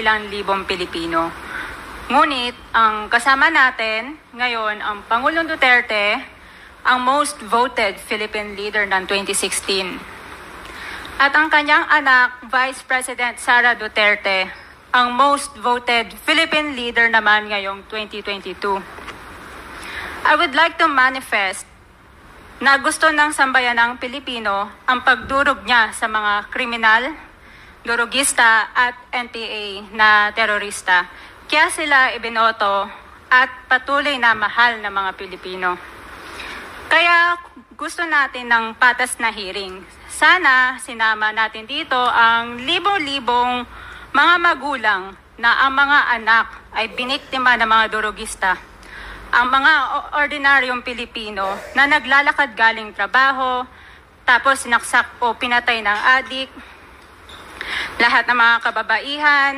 ilang libong Pilipino. Ngunit ang kasama natin ngayon ang Pangulong Duterte, ang most voted Philippine leader ng 2016. At ang kanyang anak, Vice President Sara Duterte, ang most voted Philippine leader naman ngayong 2022. I would like to manifest na gusto ng sambayanang Pilipino ang pagdurog niya sa mga kriminal, durugista at NPA na terorista. Kaya sila ibinoto at patuloy na mahal ng mga Pilipino. Kaya gusto natin ng patas na hearing. Sana sinama natin dito ang libong-libong mga magulang na ang mga anak ay biniktima ng mga durugista. Ang mga ordinaryong Pilipino na naglalakad galing trabaho, tapos sinaksak o pinatay ng adik, lahat ng mga kababaihan,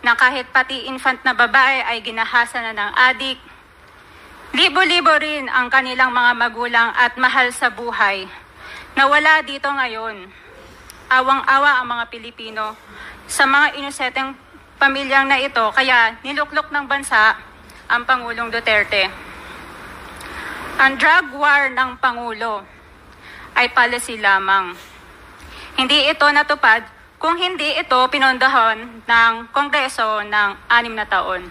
na kahit pati infant na babae ay ginahasa na ng adik. Libo-libo rin ang kanilang mga magulang at mahal sa buhay na wala dito ngayon. Awang-awa ang mga Pilipino sa mga inosenteng pamilyang na ito, kaya niluklok ng bansa ang Pangulong Duterte. Ang drug war ng Pangulo ay policy lamang. Hindi ito natupad kung hindi ito pinondohan ng Kongreso ng 6 na taon.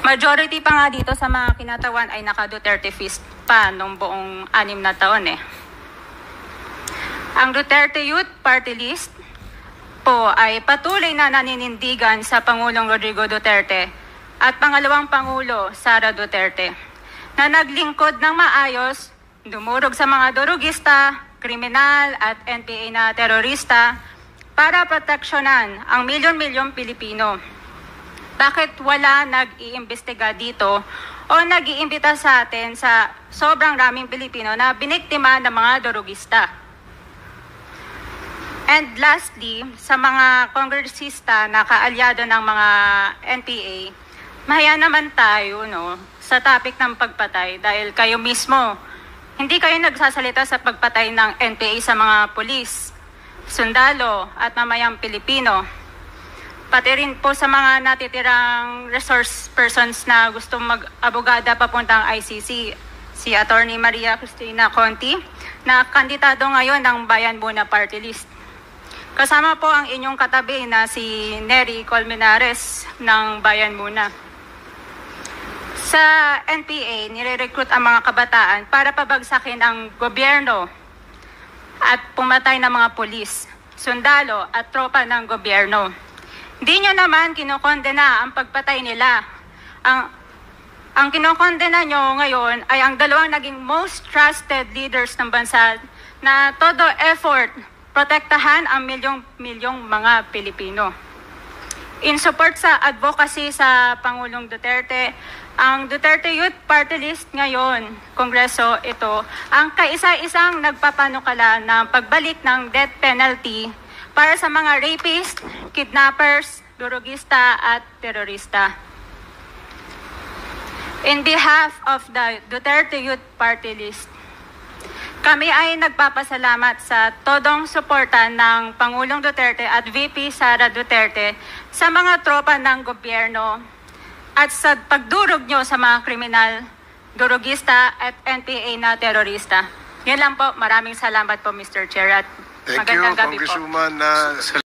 Majority pa nga dito sa mga kinatawan ay naka-Duterte fist pa nung buong 6 na taon eh. Ang Duterte Youth Party List po ay patuloy na naninindigan sa Pangulong Rodrigo Duterte at pangalawang Pangulo, Sara Duterte, na naglingkod ng maayos, dumurog sa mga durugista, kriminal at NPA na terorista para proteksyonan ang milyon-milyong Pilipino. Bakit wala nag-iimbestiga dito o nag-iimbita sa atin sa sobrang raming Pilipino na biniktima ng mga durugista? And lastly, sa mga kongresista na kaalyado ng mga NPA, mahaya naman tayo sa topic ng pagpatay dahil kayo mismo, hindi kayo nagsasalita sa pagpatay ng NPA sa mga pulis, sundalo at mamayang Pilipino. Pati rin po sa mga natitirang resource persons na gusto mag-abogada papuntang ICC, si Attorney Maria Cristina Conti, na kandidato ngayon ng Bayan Muna Party List. Kasama po ang inyong katabi na si Nery Colmenares ng Bayan Muna. Sa NPA, nire-recruit ang mga kabataan para pabagsakin ang gobyerno at pumatay ng mga pulis, sundalo at tropa ng gobyerno. Hindi nyo naman kinokondena ang pagpatay nila. Ang kinokondena nyo ngayon ay ang dalawang naging most trusted leaders ng bansa na todo effort protektahan ang milyong-milyong mga Pilipino. In support sa advocacy sa Pangulong Duterte, ang Duterte Youth Party List ngayon, Kongreso ito, ang kaisa-isang nagpapanukala ng pagbalik ng death penalty para sa mga rapist, kidnappers, durugista at terorista. In behalf of the Duterte Youth Party List, kami ay nagpapasalamat sa todong suporta ng Pangulong Duterte at VP Sara Duterte sa mga tropa ng gobyerno at sa pagdurog nyo sa mga kriminal, durugista at NPA na terorista. Yan lang po. Maraming salamat po, Mr. Chair. At Thank you, magandang gabi po. Congresswoman